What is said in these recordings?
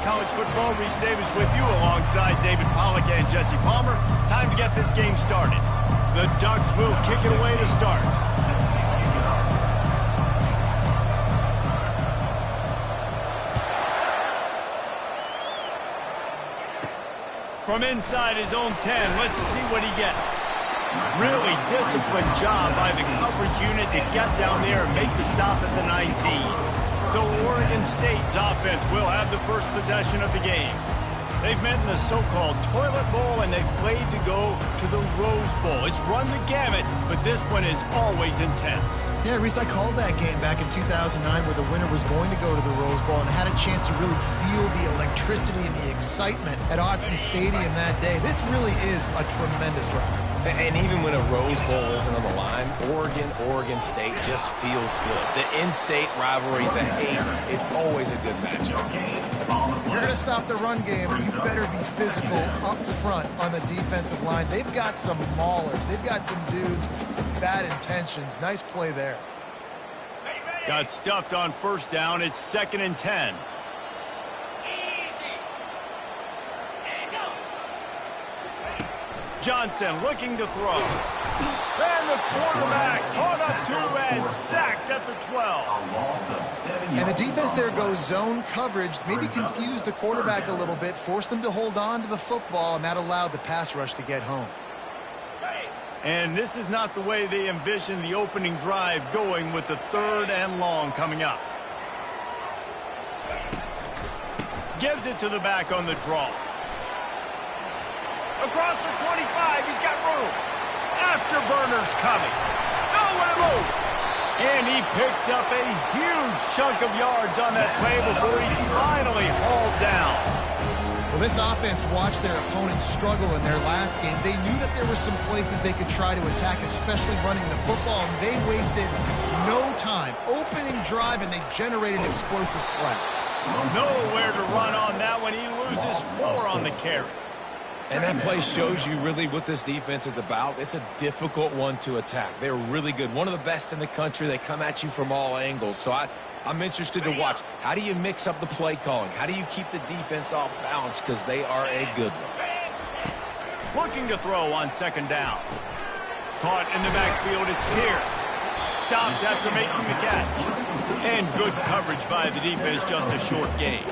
College Football. Reese Davis with you alongside David Pollack and Jesse Palmer. Time to get this game started. The Ducks will kick it away to start. From inside his own 10, let's see what he gets. Really disciplined job by the coverage unit to get down there and make the stop at the 19. So Oregon State's offense will have the first possession of the game. They've met in the so-called toilet bowl, and they've played to go to the Rose Bowl. It's run the gamut, but this one is always intense. Yeah, Reese, I called that game back in 2009 where the winner was going to go to the Rose Bowl and had a chance to really feel the electricity and the excitement at Autzen Stadium that day. This really is a tremendous ride. And even when a Rose Bowl isn't on the line, Oregon State just feels good. The in-state rivalry, the hate, it's always a good matchup. You're going to stop the run game, you better be physical up front on the defensive line. They've got some maulers. They've got some dudes with bad intentions. Nice play there. Got stuffed on first down. It's 2nd and 10. Johnson looking to throw. And the quarterback caught up to and sacked at the 12. And the defense there goes zone coverage, maybe confused the quarterback a little bit, forced him to hold on to the football, and that allowed the pass rush to get home. And this is not the way they envisioned the opening drive going with the 3rd and long coming up. Gives it to the back on the draw. Across the 25, he's got room. Afterburners coming. Nowhere to move. And he picks up a huge chunk of yards on that play before he's finally hauled down. Well, this offense watched their opponents struggle in their last game. They knew that there were some places they could try to attack, especially running the football, and they wasted no time. Opening drive, and they generated explosive play. Nowhere to run on that one. He loses 4 on the carry. And that play shows you really what this defense is about. It's a difficult one to attack. They're really good. One of the best in the country. They come at you from all angles. So I'm interested to watch. How do you mix up the play calling? How do you keep the defense off balance? Because they are a good one. Looking to throw on 2nd down. Caught in the backfield. It's Pierce. Stopped after making the catch. And good coverage by the defense. Just a short gain.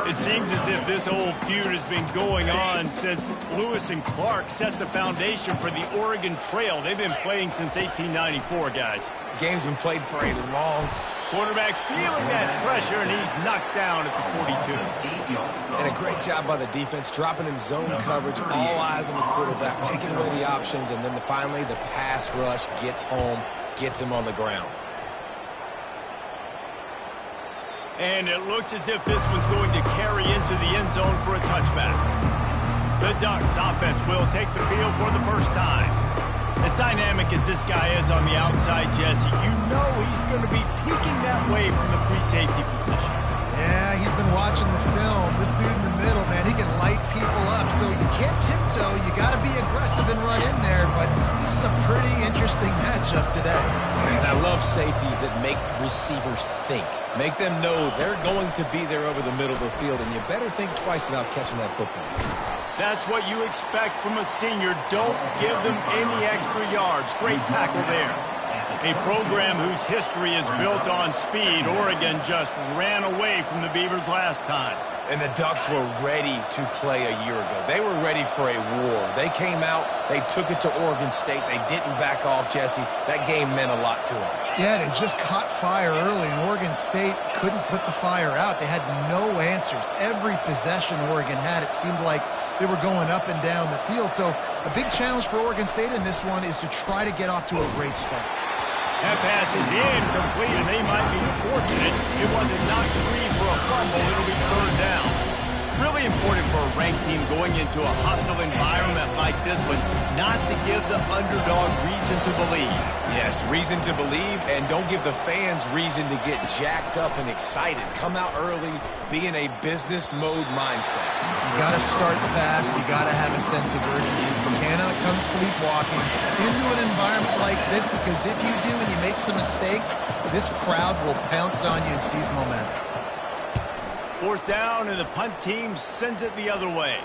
It seems as if this old feud has been going on since Lewis and Clark set the foundation for the Oregon Trail. They've been playing since 1894, guys. Game's been played for a long time. Quarterback feeling that pressure, and he's knocked down at the 42. And a great job by the defense, dropping in zone coverage, all eyes on the quarterback, taking away the options, and then finally the pass rush gets home, gets him on the ground. And it looks as if this one's going to carry into the end zone for a touchback. The Ducks offense will take the field for the first time. As dynamic as this guy is on the outside, Jesse, you know he's going to be peeking that way from the free safety position. Yeah, he's been watching the film. This dude in the middle, man, he can light people up. So you can't tiptoe. You got to be aggressive and run in there. But this is a pretty interesting matchup today. And I love safeties that make receivers think. Make them know they're going to be there over the middle of the field, and you better think twice about catching that football. That's what you expect from a senior. Don't give them any extra yards. Great tackle there. A program whose history is built on speed. Oregon just ran away from the Beavers last time. And the Ducks were ready to play a year ago. They were ready for a war. They came out, they took it to Oregon State. They didn't back off, Jesse. That game meant a lot to them. Yeah, they just caught fire early, and Oregon State couldn't put the fire out. They had no answers. Every possession Oregon had, it seemed like they were going up and down the field. So a big challenge for Oregon State in this one is to try to get off to a great start. That pass is incomplete, and they might be fortunate it wasn't knocked free for a fumble. It'll be 3rd down. Really important for a ranked team going into a hostile environment like this one not to give the underdog reason to believe. Yes, reason to believe, and don't give the fans reason to get jacked up and excited. Come out early, be in a business mode mindset. You got to start fast. You got to have a sense of urgency. You cannot come sleepwalking into an environment like this, because if you do and you make some mistakes, this crowd will pounce on you and seize momentum. 4th down, and the punt team sends it the other way.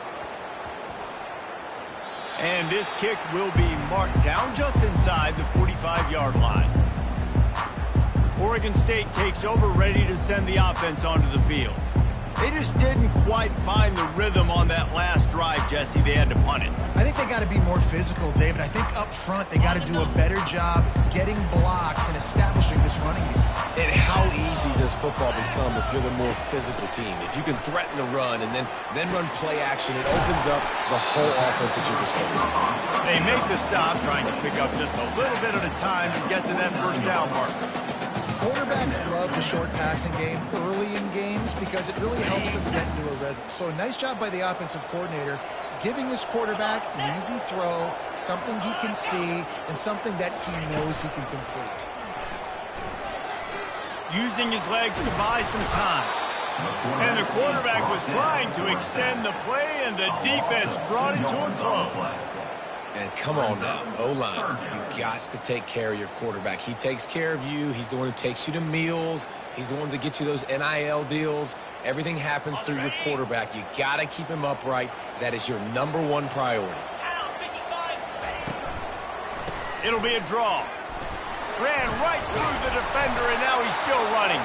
And this kick will be marked down just inside the 45-yard line. Oregon State takes over, ready to send the offense onto the field. They just didn't quite find the rhythm on that last drive, Jesse. They had to punt it. I think they got to be more physical, David. I think up front they got to do a better job getting blocks and establishing this running game. And how easy does football become if you're the more physical team? If you can threaten the run and then run play action, it opens up the whole offense at your disposal. They make the stop, trying to pick up just a little bit at a time to get to that 1st down marker. Quarterbacks love the short passing game early in games because it really helps them get into a rhythm. So a nice job by the offensive coordinator giving his quarterback an easy throw, something he can see, and something that he knows he can complete. Using his legs to buy some time. And the quarterback was trying to extend the play, and the defense brought it to a close. And come on now, O-line, you got to take care of your quarterback. He takes care of you. He's the one who takes you to meals. He's the one that gets you those NIL deals. Everything happens through your quarterback. You got to keep him upright. That is your #1 priority. It'll be a draw. Ran right through the defender, and now he's still running.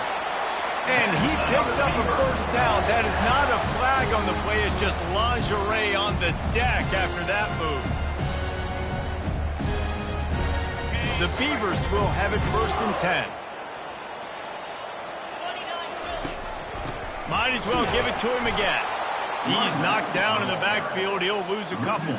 And he picks up a 1st down. That is not a flag on the play. It's just lingerie on the deck after that move. The Beavers will have it 1st and 10. Might as well give it to him again. He's knocked down in the backfield. He'll lose a couple.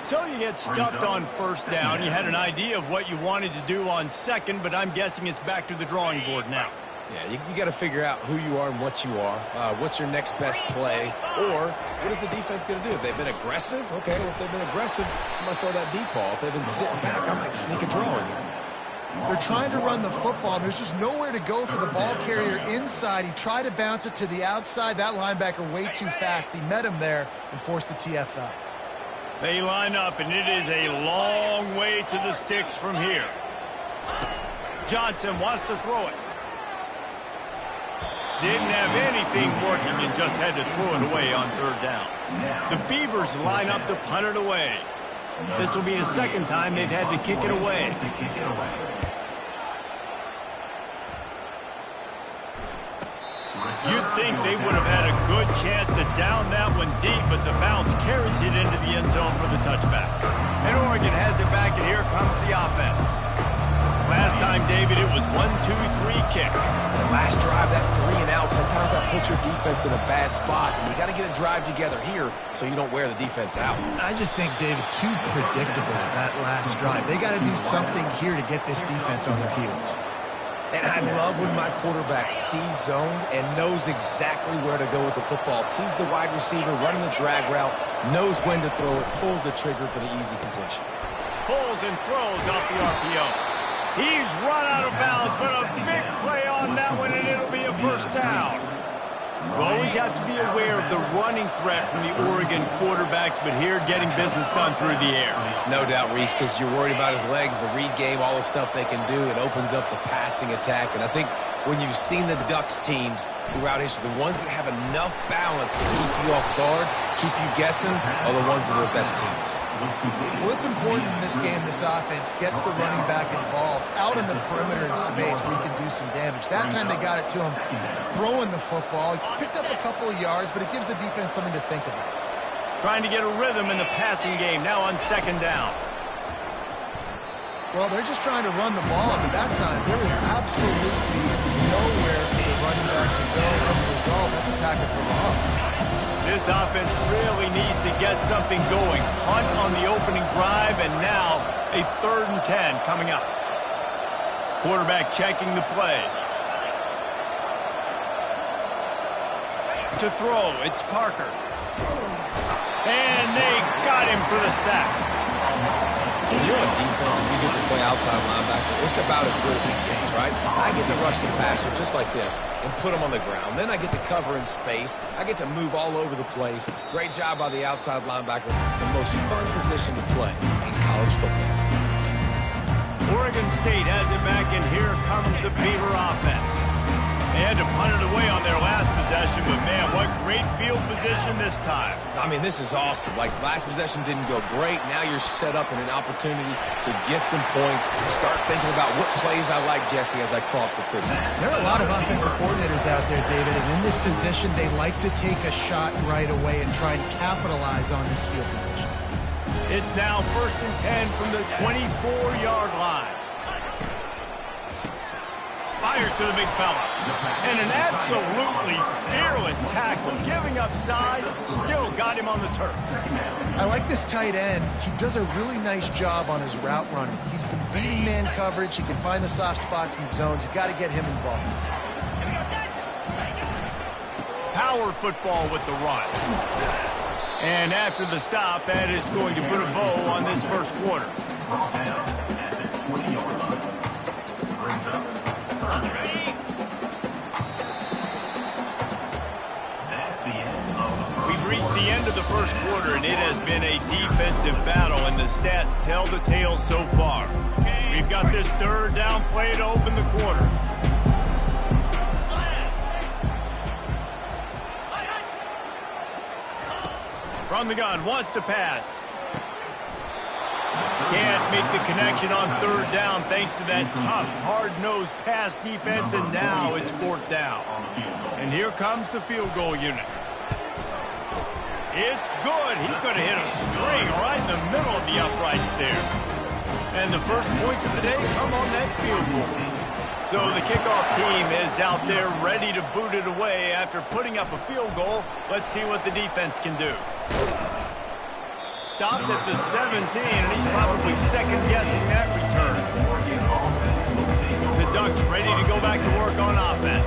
So you get stuffed on 1st down. You had an idea of what you wanted to do on 2nd, but I'm guessing it's back to the drawing board now. Yeah, you got to figure out who you are and what you are. What's your next best play? Or what is the defense going to do? If they've been aggressive, okay, well, if they've been aggressive, I'm going to throw that deep ball. If they've been sitting back, I might sneak a draw in here. They're trying to run the football. There's just nowhere to go for the ball carrier inside. He tried to bounce it to the outside. That linebacker way too fast. He met him there and forced the TFL. They line up, and it is a long way to the sticks from here. Johnson wants to throw it. Didn't have anything working and just had to throw it away on 3rd down. The Beavers line up to punt it away. This will be the 2nd time they've had to kick it away. You'd think they would have had a good chance to down that one deep, but the bounce carries it into the end zone for the touchback. And Oregon has it back, and here comes the offense. Last time, David, it was 1-2-3 kick. That last drive, that 3 and out, sometimes that puts your defense in a bad spot, and you got to get a drive together here so you don't wear the defense out. I just think, David, too predictable that last drive. They got to do something here to get this defense on their heels. And I love when my quarterback sees zone and knows exactly where to go with the football, sees the wide receiver running the drag route, knows when to throw it, pulls the trigger for the easy completion. Pulls and throws off the RPO. He's run out of bounds, but a big play on that one, and it'll be a 1st down. You always have to be aware of the running threat from the Oregon quarterbacks, but here getting business done through the air. No doubt, Reese, because you're worried about his legs, the read game, all the stuff they can do. It opens up the passing attack, and I think when you've seen the Ducks teams throughout history, the ones that have enough balance to keep you off guard, keep you guessing, are the ones that are the best teams. Well, it's important in this game, this offense gets the running back involved out in the perimeter in space where he can do some damage. That time they got it to him throwing the football. He picked up a couple of yards, but it gives the defense something to think about. Trying to get a rhythm in the passing game, now on 2nd down. Well, they're just trying to run the ball, but that time there was absolutely nowhere for the running back to go. As a result, that's a tackle for loss. This offense really needs to get something going. Punt on the opening drive, and now a 3rd and 10 coming up. Quarterback checking the play. To throw, it's Parker. And they got him for the sack. When you're on defense and you get to play outside linebacker, it's about as good as it gets, right? I get to rush the passer just like this and put him on the ground. Then I get to cover in space. I get to move all over the place. Great job by the outside linebacker. The most fun position to play in college football. Oregon State has it back, and here comes the Beaver offense. They had to punt it away on their last possession, but man, what great field position this time. I mean, this is awesome. Like, last possession didn't go great. Now you're set up in an opportunity to get some points, start thinking about what plays I like, Jesse, as I cross the 50. There are a lot of offensive coordinators out there, David, and in this position, they like to take a shot right away and try and capitalize on this field position. It's now 1st and 10 from the 24-yard line. Fires to the big fella. And an absolutely fearless tackle. Giving up size, still got him on the turf. I like this tight end. He does a really nice job on his route running. He's been beating man coverage. He can find the soft spots and zones. You got to get him involved. Power football with the run. And after the stop, that is going to put a bow on this first quarter. We've reached the end of the first quarter, and it has been a defensive battle, and the stats tell the tale so far. We've got this third down play to open the quarter. From the gun, wants to pass. Can't make the connection on third down thanks to that tough, hard-nosed pass defense, and now it's 4th down. And here comes the field goal unit. It's good. He could have hit a string right in the middle of the uprights there. And the first points of the day come on that field goal. So the kickoff team is out there ready to boot it away after putting up a field goal. Let's see what the defense can do. Stopped at the 17, and he's probably second-guessing that return. The Ducks ready to go back to work on offense.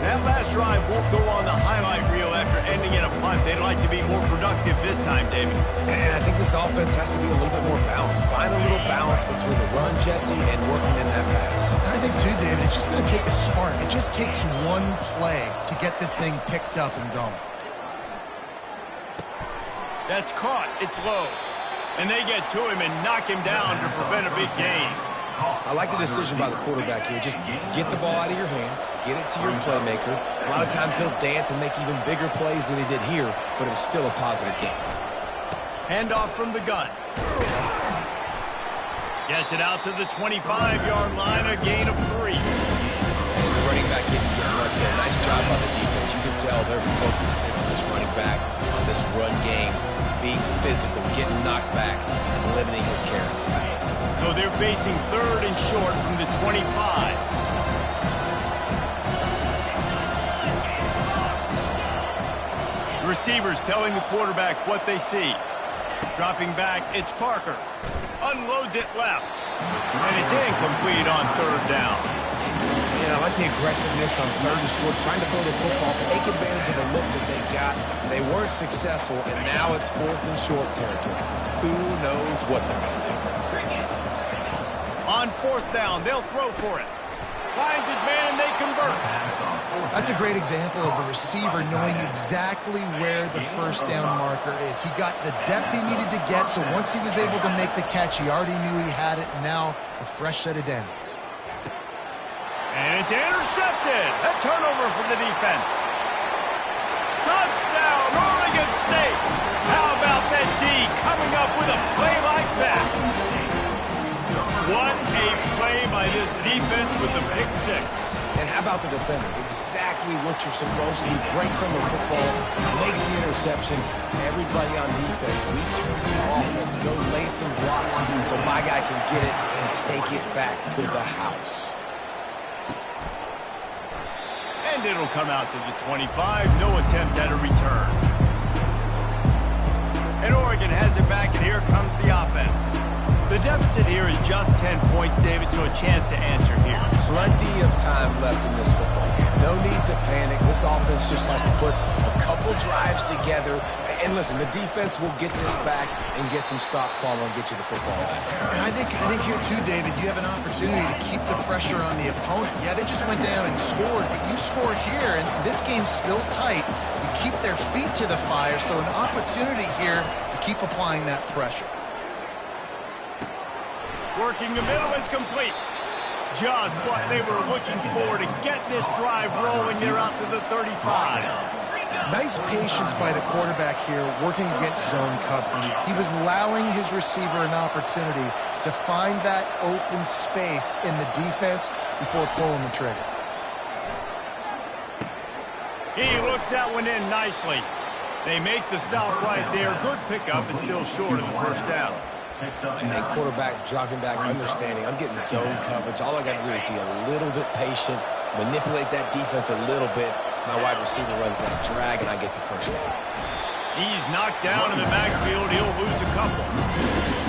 That last drive won't go on the highlight reel after ending in a punt. They'd like to be more productive this time, David. And I think this offense has to be a little bit more balanced. Find a little balance between the run, Jesse, and working in that pass. And I think, too, David, it's just going to take a spark. It just takes one play to get this thing picked up and going. That's caught. It's low. And they get to him and knock him down to prevent a big gain. I like the decision by the quarterback here. Just get the ball out of your hands, get it to your playmaker. A lot of times he'll dance and make even bigger plays than he did here, but it was still a positive game. Handoff from the gun. Gets it out to the 25-yard line, a gain of 3. And the running back didn't get much there. Nice job by the defense. You can tell they're focused in on this running back, on this run game, being physical, getting knockbacks, and limiting his carries. So they're facing 3rd and short from the 25. The receivers telling the quarterback what they see. Dropping back, it's Parker. Unloads it left. And it's incomplete on 3rd down. And I like the aggressiveness on 3rd and short, trying to throw the football, take advantage of a look that they got. They weren't successful, and now it's 4th and short territory. Who knows what they're going to do? On 4th down, they'll throw for it. Finds his man, and they convert. That's a great example of the receiver knowing exactly where the first down marker is. He got the depth he needed to get, so once he was able to make the catch, he already knew he had it, and now a fresh set of downs. And it's intercepted. A turnover for the defense. Touchdown, Oregon State. How about that D coming up with a play like that? What a play by this defense with the pick 6. And how about the defender? Exactly what you're supposed to do. Breaks on the football, makes the interception. Everybody on defense, we turn to offense. Go lay some blocks so my guy can get it and take it back to the house. And it'll come out to the 25. No attempt at a return. And Oregon has it back, and here comes the offense. The deficit here is just 10 points, David, so a chance to answer here. Plenty of time left in this football game. No need to panic. This offense just has to put a couple drives together. And listen, the defense will get this back and get some stops following and get you the football back. And I think here too, David, you have an opportunity to keep the pressure on the opponent. Yeah, they just went down and scored, but you scored here, and this game's still tight. You keep their feet to the fire, so an opportunity here to keep applying that pressure. Working the middle, it's complete. Just what they were looking for to get this drive rolling there out to the 35. Nice patience by the quarterback here, working against zone coverage. He was allowing his receiver an opportunity to find that open space in the defense before pulling the trigger. He looks that one in nicely. They make the stop right there. Good pickup, and still short of the first down. And quarterback dropping back, understanding I'm getting zone coverage. All I got to do is be a little bit patient, manipulate that defense a little bit. My wide receiver runs that drag, and I get the first down. He's knocked down in the backfield. He'll lose a couple.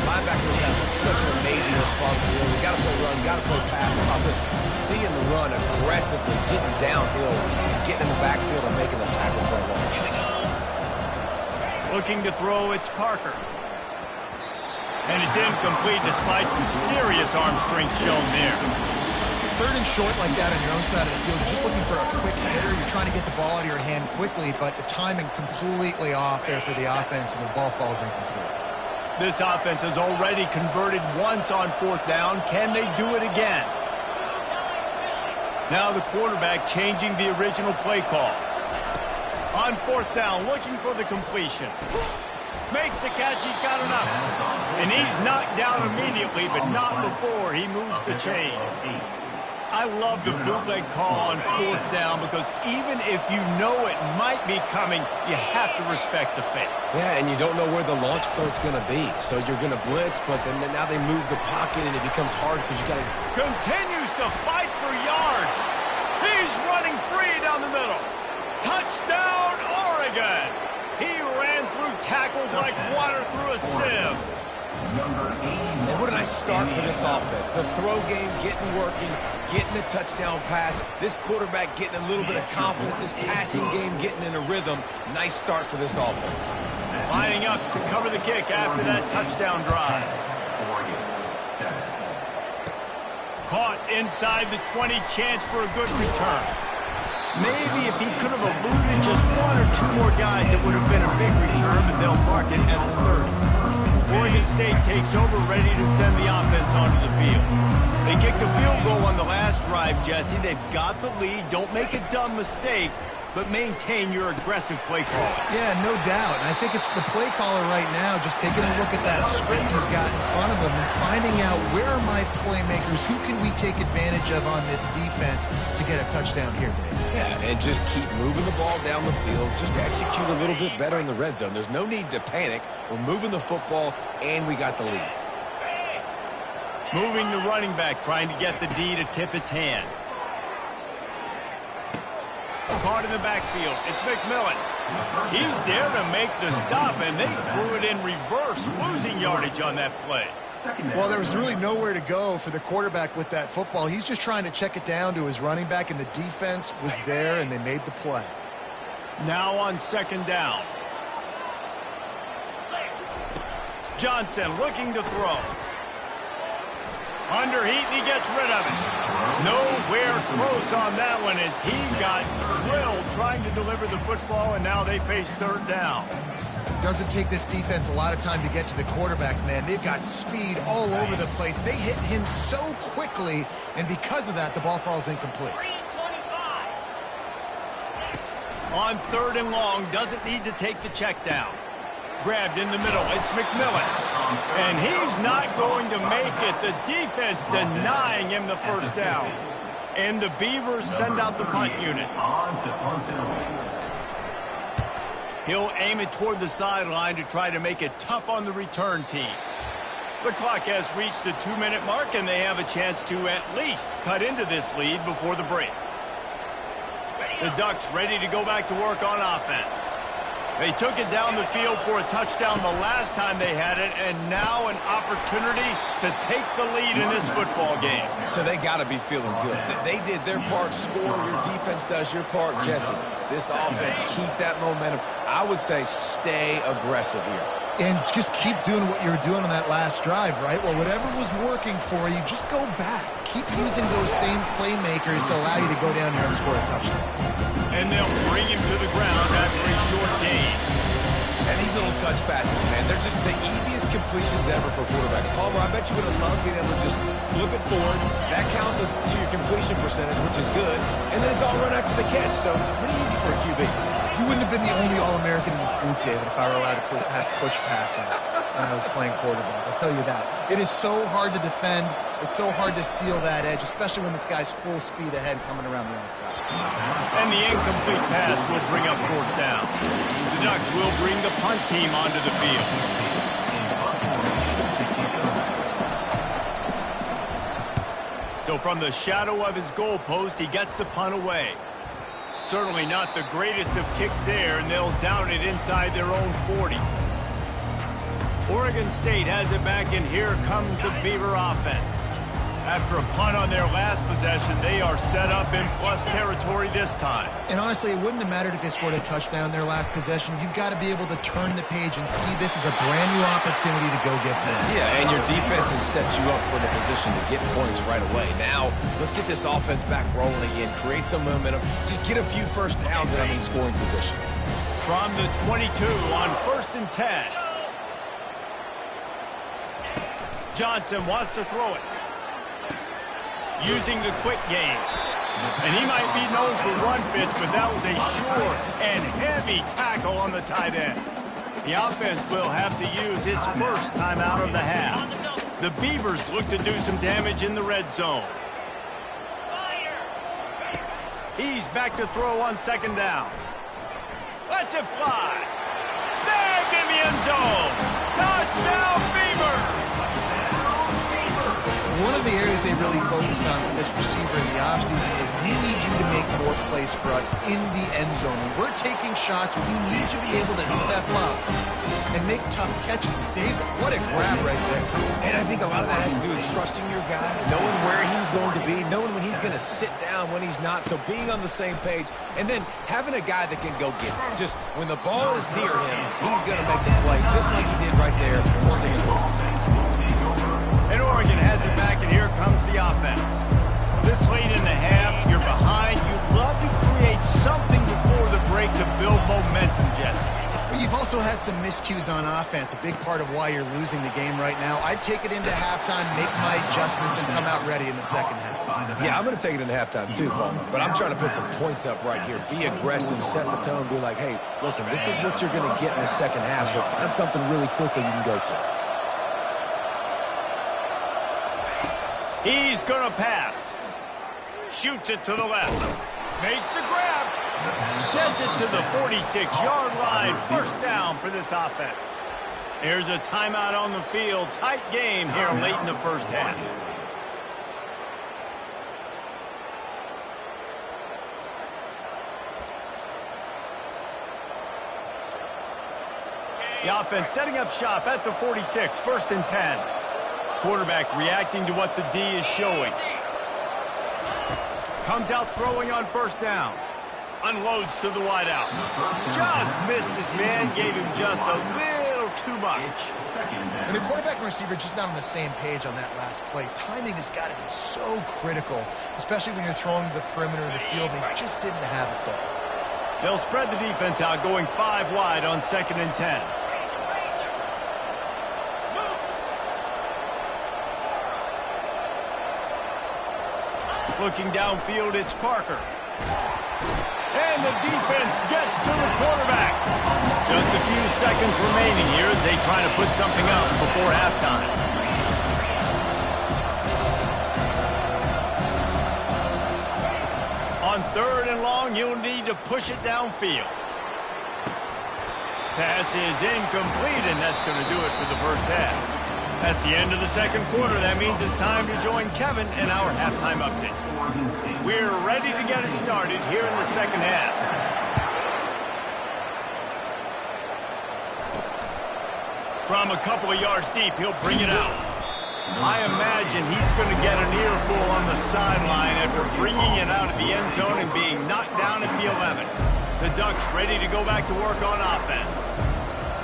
Linebackers have such an amazing responsibility. Got to play run, got to play pass. How about this? Seeing the run aggressively, getting downhill, getting in the backfield and making the tackle for a loss. Looking to throw, it's Parker. And it's incomplete despite some serious arm strength shown there. Third and short like that on your own side of the field, just looking for a quick hitter. You're trying to get the ball out of your hand quickly, but the timing completely off there for the offense, and the ball falls incomplete. This offense has already converted once on fourth down. Can they do it again? Now the quarterback changing the original play call. On fourth down, looking for the completion. Makes the catch, he's got enough. And he's knocked down immediately, but not before he moves the chains. I love the bootleg call on fourth down because even if you know it might be coming, you have to respect the fake. Yeah, and you don't know where the launch point's going to be. So you're going to blitz, but then now they move the pocket, and it becomes hard because you got to... Continues to fight for yards. He's running free down the middle. Touchdown, Oregon. He ran through tackles like water through a sieve. And what a nice start for this offense. The throw game getting working, getting the touchdown pass. This quarterback getting a little bit of confidence. This passing game getting in a rhythm. Nice start for this offense. Lining up to cover the kick after that touchdown drive. Caught inside the 20, chance for a good return. Maybe if he could have eluded just one or two more guys, it would have been a big return, but they'll mark it at 30. Oregon State takes over, ready to send the offense onto the field. They kicked a field goal on the last drive, Jesse. They've got the lead. Don't make a dumb mistake, but maintain your aggressive play call. Yeah, no doubt. And I think it's the play caller right now just taking a look at that script he's got in front of him and finding out where are my playmakers, who can we take advantage of on this defense to get a touchdown here, Dave. Yeah, and just keep moving the ball down the field. Just execute a little bit better in the red zone. There's no need to panic. We're moving the football, and we got the lead. Moving the running back, trying to get the D to tip its hand. Caught in the backfield. It's McMillan. He's there to make the stop, and they threw it in reverse, losing yardage on that play. Well, there was really nowhere to go for the quarterback with that football. He's just trying to check it down to his running back, and the defense was there, and they made the play. Now on second down. Johnson looking to throw. Under heat, and he gets rid of it. Nowhere close on that one as he got drilled trying to deliver the football, and now they face third down. Doesn't take this defense a lot of time to get to the quarterback, man. They've got speed all over the place. They hit him so quickly, and because of that, the ball falls incomplete. On third and long, doesn't need to take the check down. Grabbed in the middle, it's McMillan. And he's not going to make it. The defense denying him the first down. And the Beavers send out the punt unit. He'll aim it toward the sideline to try to make it tough on the return team. The clock has reached the 2-minute mark, and they have a chance to at least cut into this lead before the break. The Ducks ready to go back to work on offense. They took it down the field for a touchdown the last time they had it, and now an opportunity to take the lead in this football game. So they got to be feeling good. They did their part, score. Your defense does your part, Jesse. This offense, keep that momentum. I would say stay aggressive here. And just keep doing what you were doing on that last drive, right? Well, whatever was working for you, just go back. Keep using those same playmakers to allow you to go down here and score a touchdown. And they'll bring him to the ground after a short gain. And these little touch passes, man, they're just the easiest best completions ever for quarterbacks. Palmer, I bet you would have loved being able to just flip it forward. That counts as to your completion percentage, which is good. And then it's all run after the catch, so pretty easy for a QB. You wouldn't have been the only All-American in this booth, David, if I were allowed to have push passes when I was playing quarterback. I'll tell you that. It is so hard to defend. It's so hard to seal that edge, especially when this guy's full speed ahead coming around the outside. And the incomplete pass will bring up fourth down. The Ducks will bring the punt team onto the field. So from the shadow of his goalpost, he gets the punt away. Certainly not the greatest of kicks there, and they'll down it inside their own 40. Oregon State has it back, and here comes the Beaver offense. After a punt on their last possession, they are set up in plus territory this time. And honestly, it wouldn't have mattered if they scored a touchdown their last possession. You've got to be able to turn the page and see this as a brand new opportunity to go get points. Yeah, and your defense has set you up for the position to get points right away. Now, let's get this offense back rolling again, create some momentum, just get a few first downs and I'm in scoring position. From the 22 on 1st and 10. Johnson wants to throw it. Using the quick game. And he might be known for run fits, but that was a short and heavy tackle on the tight end. The offense will have to use its first timeout of the half. The Beavers look to do some damage in the red zone. He's back to throw on 2nd down. Lets it fly. Snagged in the end zone. Touchdown, Beavers! One of the areas they really focused on with this receiver in the offseason is we need you to make more plays for us in the end zone. When we're taking shots, we need you to be able to step up and make tough catches. David, what a grab right there. And I think a lot of that has to do with trusting your guy, knowing where he's going to be, knowing when he's going to sit down, when he's not. So being on the same page, and then having a guy that can go get it. Just when the ball is near him, he's going to make the play, just like he did right there for 6 points. And Oregon has it back, and here comes the offense. This late in the half, you're behind. You love to create something before the break to build momentum, Jesse. But you've also had some miscues on offense, a big part of why you're losing the game right now. I'd take it into halftime, make my adjustments, and come out ready in the second half. Yeah, I'm going to take it into halftime too, Palmer. But I'm trying to put some points up right here. Be aggressive, set the tone, be like, hey, listen, this is what you're going to get in the second half, so find something really quickly you can go to. He's going to pass. Shoots it to the left. Makes the grab. Gets it to the 46-yard line. 1st down for this offense. Here's a timeout on the field. Tight game here late in the first half. The offense setting up shop at the 46. 1st and 10. Quarterback reacting to what the D is showing. Comes out throwing on 1st down. Unloads to the wideout. Just missed his man. Gave him just a little too much. And the quarterback and receiver just not on the same page on that last play. Timing has got to be so critical, especially when you're throwing to the perimeter of the field. They just didn't have it there. They'll spread the defense out, going 5 wide on 2nd and 10. Looking downfield, it's Parker. And the defense gets to the quarterback. Just a few seconds remaining here as they try to put something up before halftime. On 3rd and long, you'll need to push it downfield. Pass is incomplete, and that's going to do it for the first half. That's the end of the second quarter. That means it's time to join Kevin in our halftime update. We're ready to get it started here in the second half. From a couple of yards deep, he'll bring it out. I imagine he's going to get an earful on the sideline after bringing it out of the end zone and being knocked down at the 11. The Ducks ready to go back to work on offense.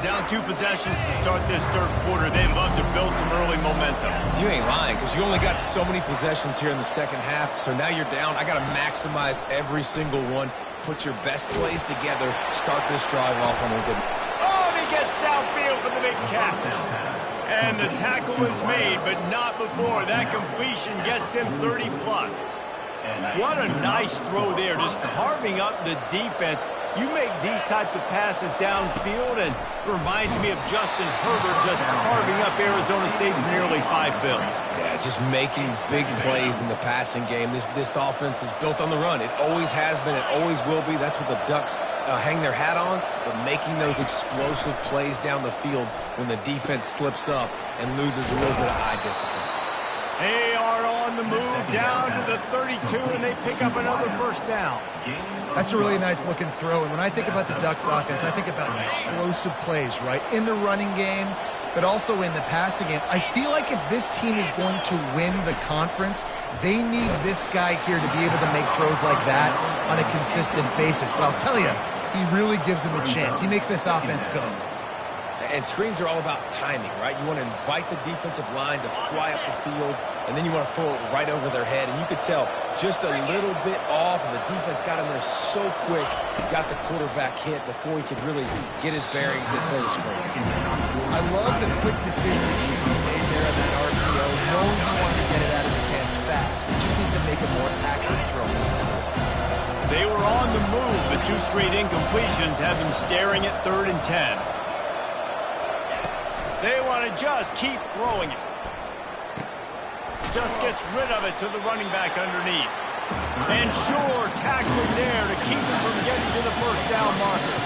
Down 2 possessions to start this third quarter. They'd love to build some early momentum. You ain't lying, because you only got so many possessions here in the second half, so now you're down. I got to maximize every single one. Put your best plays together. Start this drive off on a good... Oh, and he gets downfield for the big catch. And the tackle is made, but not before. That completion gets him 30+. What a nice throw there, just carving up the defense. You make these types of passes downfield, and it reminds me of Justin Herbert just carving up Arizona State for nearly 5 bills. Yeah, just making big plays in the passing game. This offense is built on the run. It always has been. It always will be. That's what the Ducks hang their hat on, but making those explosive plays down the field when the defense slips up and loses a little bit of eye discipline. They are on the move down to the 32, and they pick up another first down. That's a really nice looking throw. And when I think about the Ducks offense, I think about explosive plays, right? In the running game, but also in the passing game. I feel like if this team is going to win the conference, they need this guy here to be able to make throws like that on a consistent basis. But I'll tell you, he really gives them a chance. He makes this offense go. And screens are all about timing, right? You want to invite the defensive line to fly up the field, and then you want to throw it right over their head. And you could tell just a little bit off, and the defense got in there so quick, got the quarterback hit before he could really get his bearings and throw the screen. I love the quick decision that he made there on that RPO, knowing he wanted to get it out of his hands fast. He just needs to make a more accurate throw. They were on the move, but 2 straight incompletions have them staring at 3rd and 10. They want to just keep throwing it. Just gets rid of it to the running back underneath. And sure, tackling there to keep him from getting to the first down marker.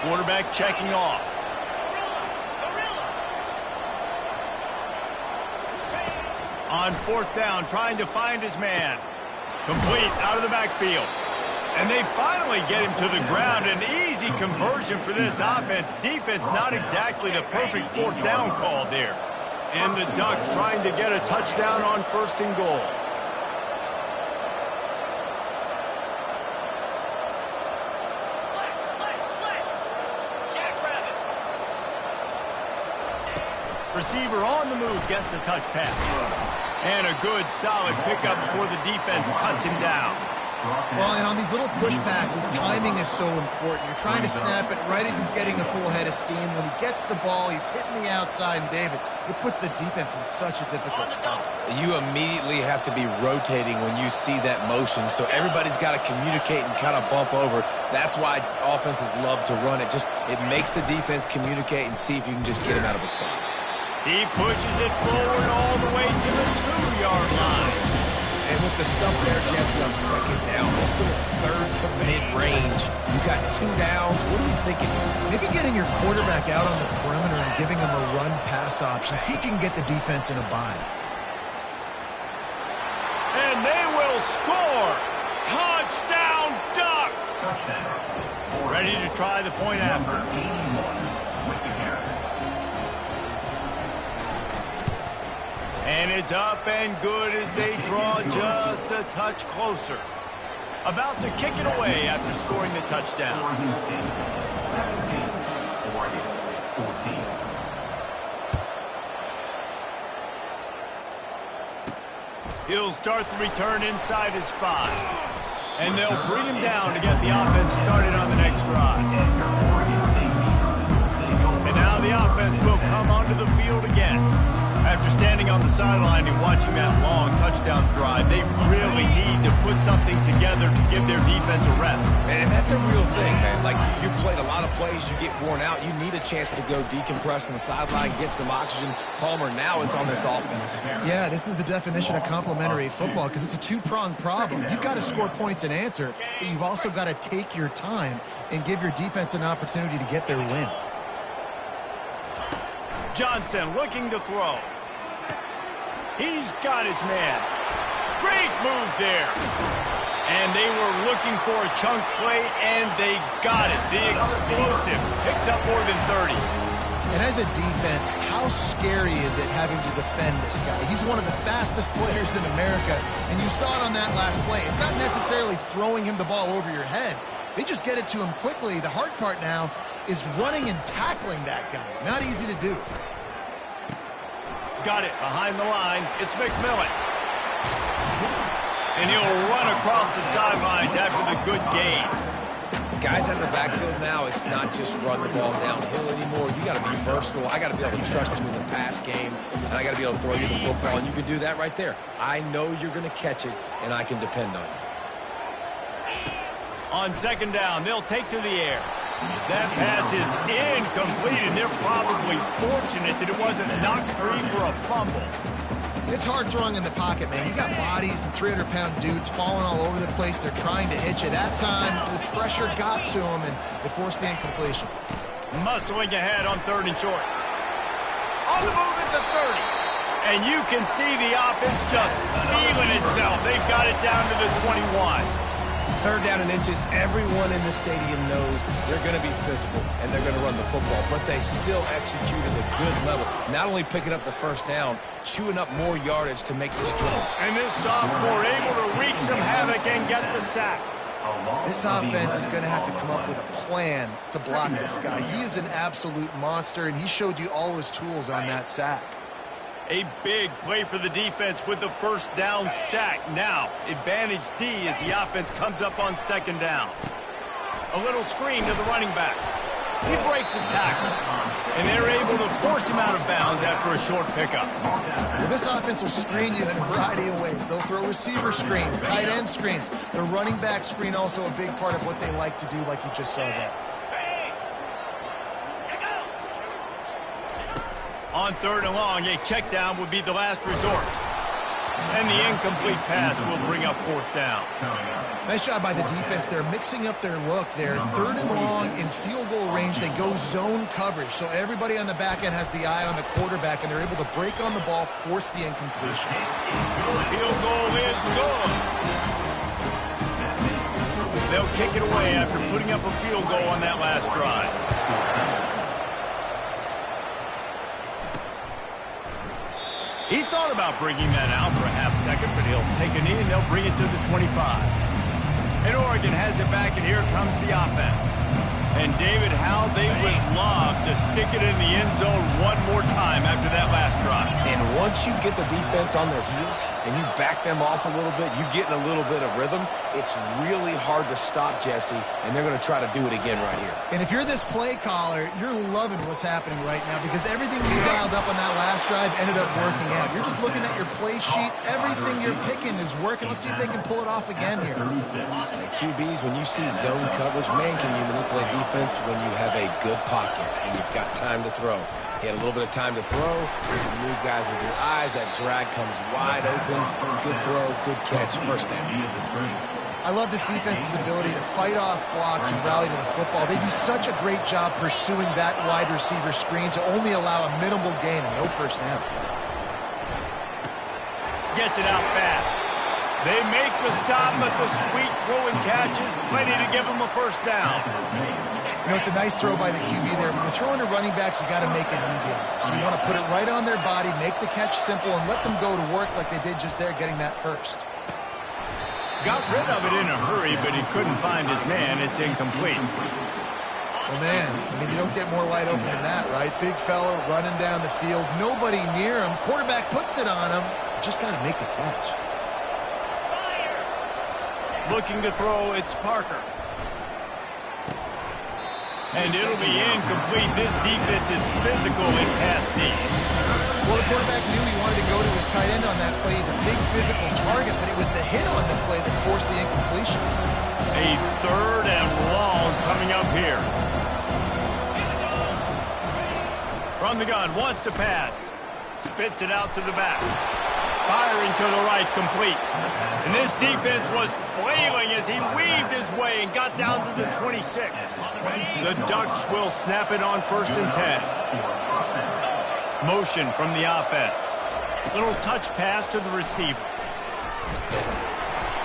Quarterback checking off. On 4th down, trying to find his man. Complete out of the backfield. And they finally get him to the ground. An easy conversion for this offense. Defense not exactly the perfect 4th down call there. And the Ducks trying to get a touchdown on 1st and goal. Receiver on the move gets the touch pass. And a good, solid pickup before the defense cuts him down. Well, and on these little push passes, timing is so important. You're trying to snap it right as he's getting a full head of steam. When he gets the ball, he's hitting the outside, and David, it puts the defense in such a difficult spot. You immediately have to be rotating when you see that motion, so everybody's got to communicate and kind of bump over. That's why offenses love to run it. It makes the defense communicate and see if you can just get him out of a spot. He pushes it forward all the way to the 2-yard line. And with the stuff there, Jesse, on 2nd down, this little 3rd to mid-range, you got 2 downs. What are you thinking here? Maybe getting your quarterback out on the perimeter and giving him a run-pass option. See if you can get the defense in a bind. And they will score. Touchdown, Ducks! Ready to try the point after. And it's up and good as they draw just a touch closer. About to kick it away after scoring the touchdown. He'll start the return inside his 5. And they'll bring him down to get the offense started on the next drive. And now the offense will come onto the field again. After standing on the sideline and watching that long touchdown drive, they really need to put something together to give their defense a rest. And that's a real thing, man. Like, you played a lot of plays, you get worn out. You need a chance to go decompress on the sideline, get some oxygen. Palmer, now it's on this offense. Yeah, this is the definition of complementary football because it's a 2-pronged problem. You've got to score points and answer, but you've also got to take your time and give your defense an opportunity to get their win. Johnson looking to throw. He's got his man. Great move there. And they were looking for a chunk play, and they got it. The explosive picks up more than 30. And as a defense, how scary is it having to defend this guy? He's one of the fastest players in America, and you saw it on that last play. It's not necessarily throwing him the ball over your head. They just get it to him quickly. The hard part now is running and tackling that guy. Not easy to do. Got it behind the line. It's McMillan. And he'll run across the sidelines after the good gain. Guys out of the backfield now, it's not just run the ball downhill anymore. You got to be versatile. I got to be able to trust you in the pass game, and I got to be able to throw you the football, and you can do that right there. I know you're going to catch it, and I can depend on you. On second down, they'll take to the air. That pass is incomplete, and they're probably fortunate that it wasn't knocked free for a fumble. It's hard throwing in the pocket, man. You got bodies and 300-pound dudes falling all over the place. They're trying to hit you. That time, the pressure got to them, and it forced the incompletion. Muscling ahead on 3rd and short. On the move at the 30. And you can see the offense just feeling itself. They've got it down to the 21. 3rd down and inches, everyone in the stadium knows they're going to be physical and they're going to run the football, but they still execute at a good level. Not only picking up the 1st down, chewing up more yardage to make this drive. And this sophomore able to wreak some havoc and get the sack. This offense is going to have to come up with a plan to block this guy. He is an absolute monster, and he showed you all his tools on that sack. A big play for the defense with the 1st down sack. Now, advantage D as the offense comes up on 2nd down. A little screen to the running back. He breaks a tackle, and they're able to force him out of bounds after a short pickup. Well, this offense will screen you in a variety of ways. They'll throw receiver screens, tight end screens. The running back screen also a big part of what they like to do, like you just saw there. On 3rd and long, a check down would be the last resort. And the incomplete pass will bring up 4th down. Nice job by the defense. They're mixing up their look there. 3rd and long in field goal range. They go zone coverage. So everybody on the back end has the eye on the quarterback, and they're able to break on the ball, force the incompletion. Field goal is good. They'll kick it away after putting up a field goal on that last drive. He thought about bringing that out for a half second, but he'll take a knee and they'll bring it to the 25. And Oregon has it back, and here comes the offense. And David, how they would love to stick it in the end zone one more time after that last drive. And once you get the defense on their heels and you back them off a little bit, you get in a little bit of rhythm, it's really hard to stop, Jesse, and they're going to try to do it again right here. And if you're this play caller, you're loving what's happening right now, because everything you dialed up on that last drive ended up working out. You're just looking at your play sheet. Everything you're picking is working. Let's see if they can pull it off again here. And QBs, when you see zone coverage, man, can you manipulate defense when you have a good pocket and you've got time to throw. He had a little bit of time to throw. You can move guys with your eyes. That drag comes wide open. Good throw, good catch, 1st down. I love this defense's ability to fight off blocks and rally to the football. They do such a great job pursuing that wide receiver screen to only allow a minimal gain and no 1st down. Gets it out fast. They make the stop, but the sweet throw and catch is plenty to give them a 1st down. You know, it's a nice throw by the QB there. When you're throwing to running backs, you got to make it easy. So you want to put it right on their body, make the catch simple, and let them go to work like they did just there, getting that 1st. Got rid of it in a hurry, but he couldn't find his man. It's incomplete. Well, man, I mean, you don't get more wide open than that, right? Big fella running down the field, nobody near him. Quarterback puts it on him. Just got to make the catch. Looking to throw, it's Parker. And it'll be incomplete. This defense is physical in pass D. Well, the quarterback knew he wanted to go to his tight end on that play. He's a big physical target, but it was the hit on the play that forced the incompletion. A 3rd and long coming up here. From the gun, wants to pass. Spits it out to the back. Firing to the right, complete. And this defense was flailing as he weaved his way and got down to the 26. The Ducks will snap it on 1st and 10. Motion from the offense. Little touch pass to the receiver.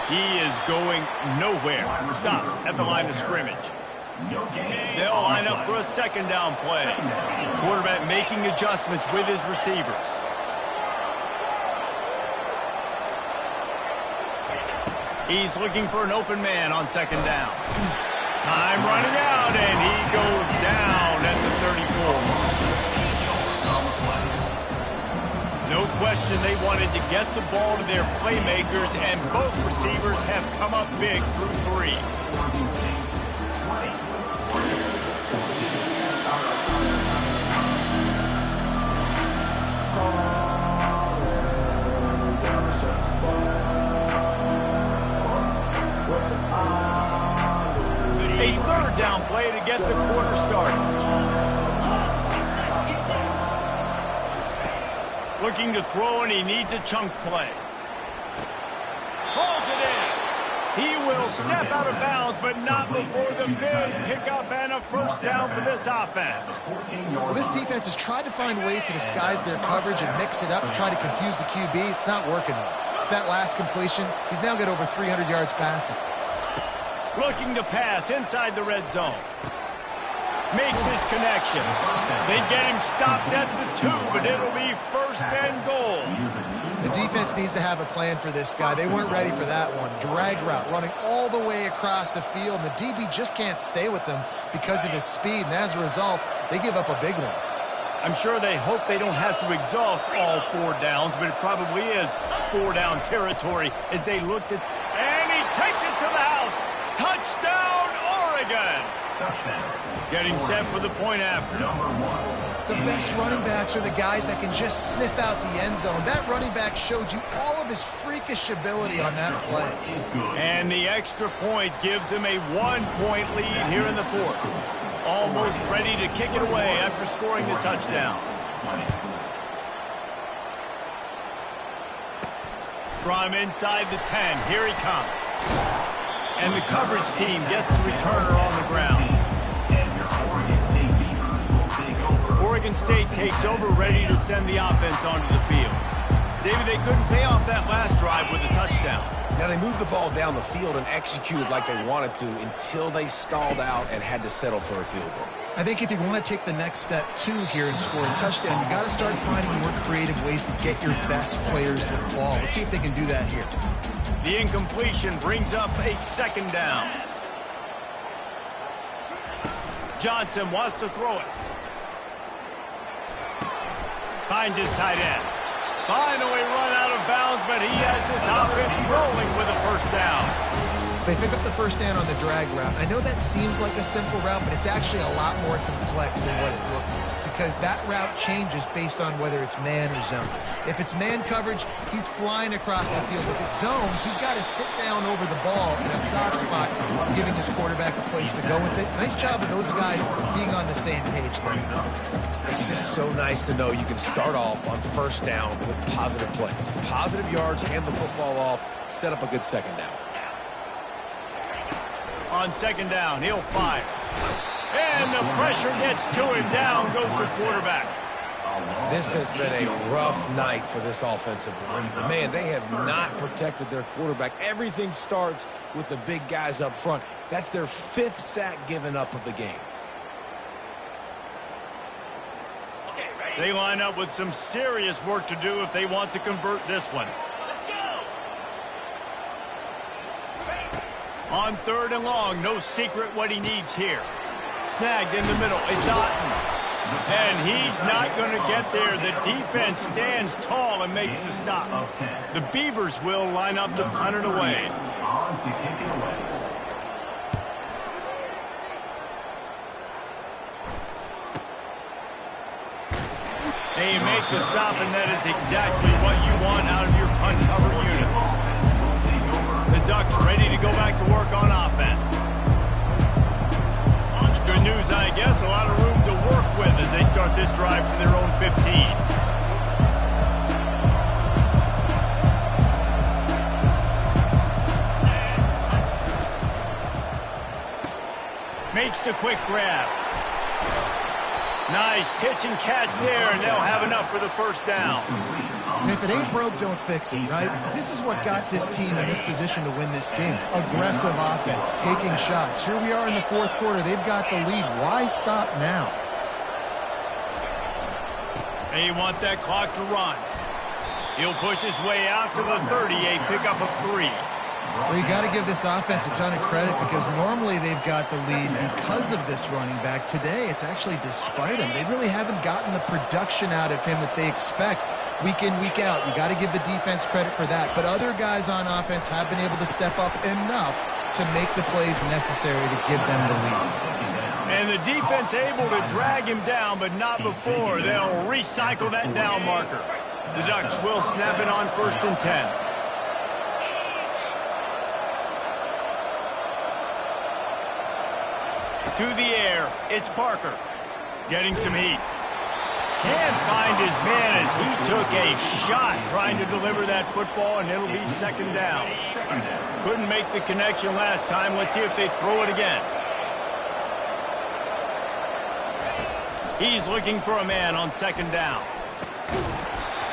He is going nowhere. Stop at the line of scrimmage. They'll line up for a 2nd down play. Quarterback making adjustments with his receivers. He's looking for an open man on 2nd down. Time running out, and he goes down at the 34. No question they wanted to get the ball to their playmakers, and both receivers have come up big through 3. A third down play to get the quarter started. Looking to throw, and he needs a chunk play. Pulls it in. He will step out of bounds, but not before the big pickup and a first down for this offense. Well, this defense has tried to find ways to disguise their coverage and mix it up to try to confuse the QB. It's not working, though. With that last completion, he's now got over 300 yards passing. Looking to pass inside the red zone. Makes his connection. They get him stopped at the 2, but it'll be first and goal. The defense needs to have a plan for this guy. They weren't ready for that one. Drag route running all the way across the field, and the DB just can't stay with him because of his speed, and as a result, they give up a big one. I'm sure they hope they don't have to exhaust all 4 downs, but it probably is 4-down territory as they looked at... And he takes it to the house. Touchdown, Oregon! Getting set for the point after. The best running backs are the guys that can just sniff out the end zone. That running back showed you all of his freakish ability on that play. And the extra point gives him a 1-point lead here in the 4th. Almost ready to kick it away after scoring the touchdown. From inside the 10, here he comes. And the coverage team gets the returner on the ground. Oregon State takes over, ready to send the offense onto the field. David, they couldn't pay off that last drive with a touchdown. Now, they moved the ball down the field and executed like they wanted to until they stalled out and had to settle for a field goal. I think if you want to take the next step, 2 here and score a touchdown, you got to start finding more creative ways to get your best players the ball. Let's see if they can do that here. The incompletion brings up a 2nd down. Johnson wants to throw it. Finds his tight end. Finally run out of bounds, but he has this offense rolling with a first down. They pick up the first down on the drag route. I know that seems like a simple route, but it's actually a lot more complex than what it looks like, because that route changes based on whether it's man or zone. If it's man coverage, he's flying across the field. If it's zone, he's got to sit down over the ball in a soft spot, giving his quarterback a place to go with it. Nice job of those guys being on the same page there. It's just so nice to know you can start off on first down with positive plays. Positive yards, hand the football off, set up a good 2nd down. On 2nd down, he'll fire. And the pressure gets to him. Down goes the quarterback. This has been a rough night for this offensive line. Man, they have not protected their quarterback. Everything starts with the big guys up front. That's their 5th sack given up of the game. They line up with some serious work to do if they want to convert this one. On 3rd and long, no secret what he needs here. Snagged in the middle, it's Otten. And he's not going to get there. The defense stands tall and makes the stop. The Beavers will line up to punt it away. They make the stop, and that is exactly what you want out of your punt cover unit. The Ducks ready to go back to work on offense. Good news, I guess, a lot of room to work with as they start this drive from their own 15. Makes the quick grab. Nice pitch and catch there, and they'll have enough for the first down. And if it ain't broke, don't fix it, right? This is what got this team in this position to win this game. Aggressive offense, taking shots. Here we are in the 4th quarter. They've got the lead. Why stop now? They want that clock to run. He'll push his way out to the 30, a pickup of 3. Well, you got to give this offense a ton of credit because normally they've got the lead because of this running back. Today, it's actually despite him. They really haven't gotten the production out of him that they expect week in, week out. You got to give the defense credit for that. But other guys on offense have been able to step up enough to make the plays necessary to give them the lead. And the defense able to drag him down, but not before. They'll recycle that down marker. The Ducks will snap it on 1st and 10. To the air, it's Parker. Getting some heat. Can't find his man as he took a shot trying to deliver that football, and it'll be 2nd down. Couldn't make the connection last time. Let's see if they throw it again. He's looking for a man on 2nd down.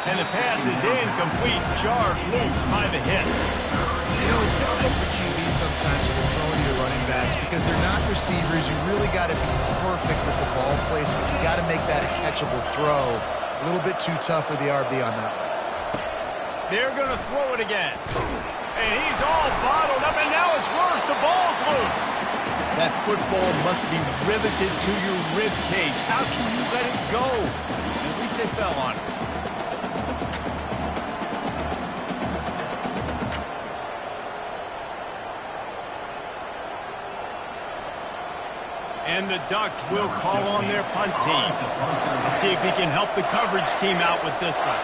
And the pass is incomplete, jarred loose by the hit. You know, it's difficult for QBs sometimes when they're throwing to your running backs because they're not receivers. You really got to be perfect with the ball placement. You got to make that a catchable throw. A little bit too tough for the RB on that one. They're going to throw it again. And he's all bottled up, and now it's worse. The ball's loose. That football must be riveted to your rib cage. How can you let it go? At least they fell on it. And the Ducks will call on their punt team. Let's see if he can help the coverage team out with this one.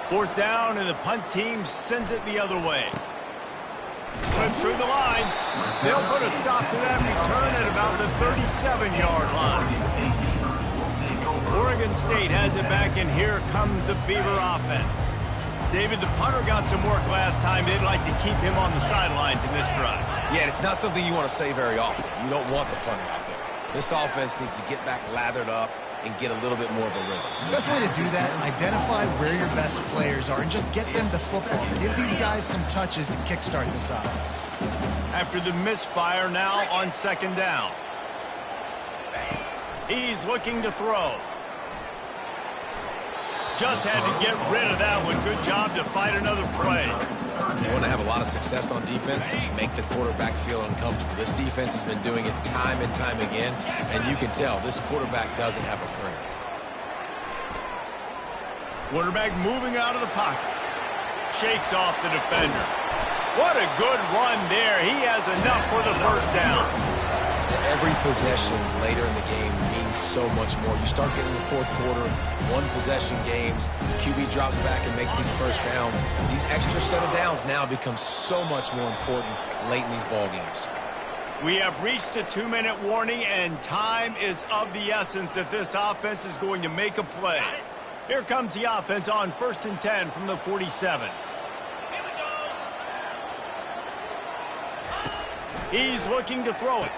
Fourth down, and the punt team sends it the other way. Slips through the line. They'll put a stop to that return at about the 37-yard line. Oregon State has it back, and here comes the Beaver offense. David, the punter got some work last time. They'd like to keep him on the sidelines in this drive. Yeah, it's not something you want to say very often. You don't want the punter out there. This offense needs to get back lathered up and get a little bit more of a rhythm. The best way to do that, identify where your best players are and just get them the football. Give these guys some touches to kickstart this offense. After the misfire, now on 2nd down. He's looking to throw. Just had to get rid of that one. Good job to fight another play. You want to have a lot of success on defense, make the quarterback feel uncomfortable. This defense has been doing it time and time again, and you can tell this quarterback doesn't have a prayer. Quarterback moving out of the pocket. Shakes off the defender. What a good run there. He has enough for the 1st down. Every possession later in the game means so much more. You start getting the 4th quarter, one-possession games, QB drops back and makes these 1st downs. These extra set of downs now become so much more important late in these ball games. We have reached the 2-minute warning, and time is of the essence if this offense is going to make a play. Here comes the offense on 1st and 10 from the 47. He's looking to throw it.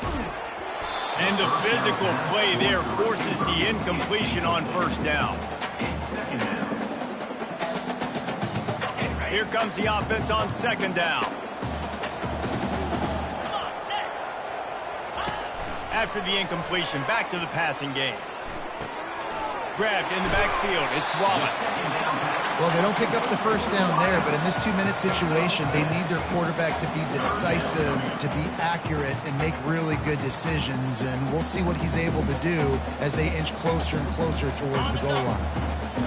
And the physical play there forces the incompletion on 1st down. Here comes the offense on 2nd down. After the incompletion, back to the passing game. Grabbed in the backfield, it's Wallace. Well, they don't pick up the 1st down there, but in this 2-minute situation, they need their quarterback to be decisive, to be accurate, and make really good decisions. And we'll see what he's able to do as they inch closer and closer towards the goal line.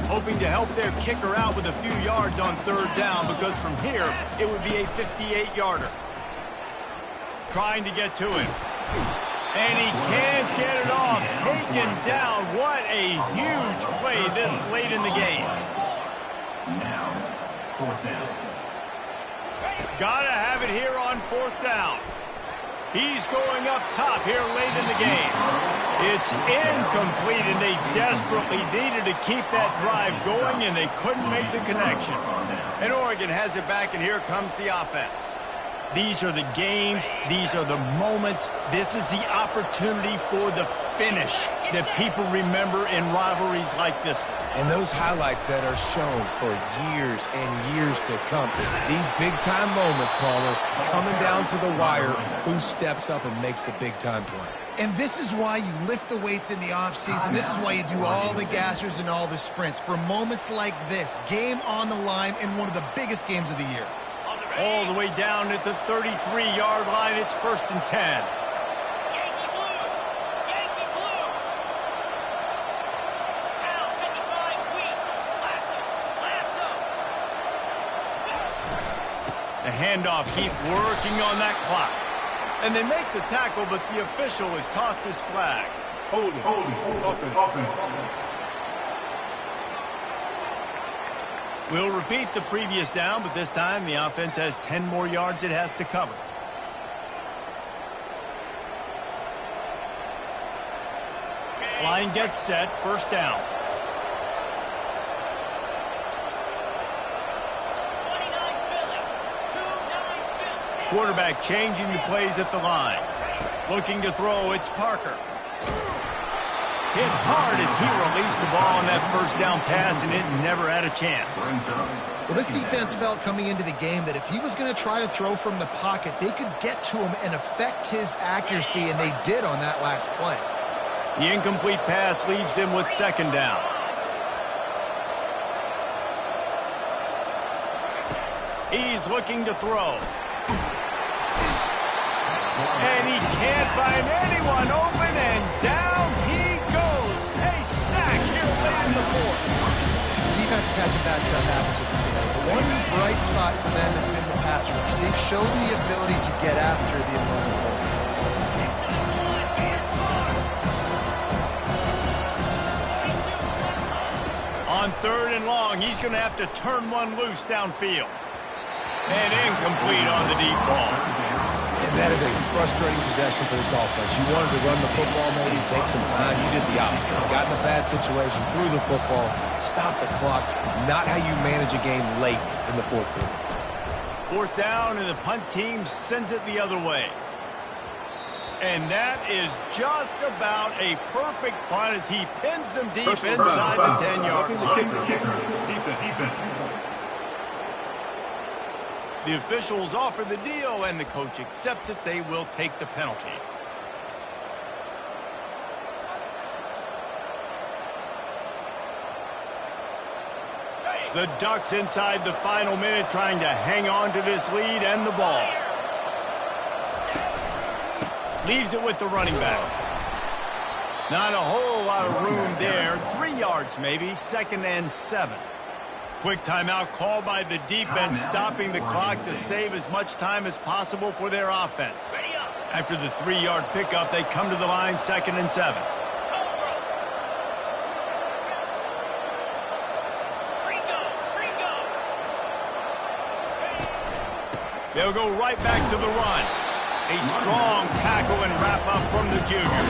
Hoping to help their kicker out with a few yards on 3rd down, because from here, it would be a 58-yarder. Trying to get to him. And he can't get it off. Taken down. What a huge play this late in the game. Now, 4th down. Gotta have it here on 4th down. He's going up top here late in the game. It's incomplete, and they desperately needed to keep that drive going, and they couldn't make the connection. And Oregon has it back, and here comes the offense. These are the games. These are the moments. This is the opportunity for the finish that people remember in rivalries like this one. And those highlights that are shown for years and years to come. These big-time moments, Palmer, coming down to the wire, who steps up and makes the big-time play. And this is why you lift the weights in the offseason. This is why you do all the gassers and all the sprints. For moments like this, game on the line in one of the biggest games of the year. All the way down at the 33-yard line, it's 1st and 10. The handoff, keep working on that clock. And they make the tackle, but the official has tossed his flag. Holding. Offense. We'll repeat the previous down, but this time the offense has 10 more yards it has to cover. Line gets set, first down. Quarterback changing the plays at the line. Looking to throw, it's Parker. Hit hard as he released the ball on that first down pass, and it never had a chance. Well, this defense felt coming into the game that if he was going to try to throw from the pocket, they could get to him and affect his accuracy, and they did on that last play. The incomplete pass leaves him with second down. He's looking to throw. And he can't find anyone open, and down he goes. A sack here late in the fourth. Defense has had some bad stuff happen to them today. The one bright spot for them has been the pass rush. They've shown the ability to get after the opposing quarterback. On third and long, he's going to have to turn one loose downfield. And incomplete on the deep ball. And that is a frustrating possession for this offense. You wanted to run the football, maybe take some time. You did the opposite. Got in a bad situation, threw the football, stopped the clock. Not how you manage a game late in the fourth quarter. Fourth down, and the punt team sends it the other way. And that is just about a perfect punt as he pins them deep inside the 10-yard line. Defense. The officials offer the deal, and the coach accepts it. They will take the penalty. The Ducks inside the final minute trying to hang on to this lead and the ball. Leaves it with the running back. Not a whole lot of room there. 3 yards maybe, 2nd and 7. Quick timeout called by the defense, stopping the clock to save as much time as possible for their offense. After the 3-yard pickup, they come to the line, 2nd and 7. They'll go right back to the run. A strong tackle and wrap up from the junior.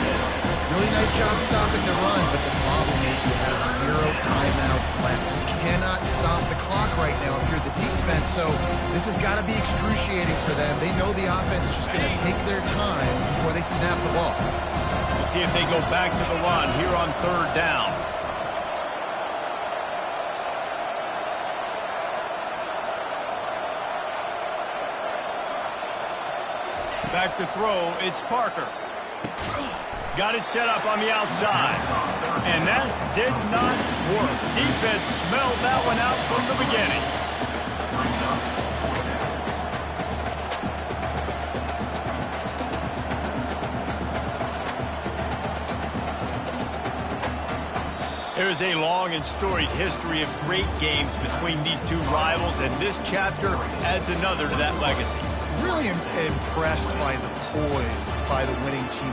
Really nice job stopping the run, but the problem is you have 0 timeouts left. You cannot stop the clock right now if you're the defense, so this has got to be excruciating for them. They know the offense is just going to take their time before they snap the ball. We'll see if they go back to the run here on third down. Back to throw, it's Parker. Got it set up on the outside. And that did not work. Defense smelled that one out from the beginning. There is a long and storied history of great games between these two rivals, and this chapter adds another to that legacy. Really impressed by the poise by the winning team.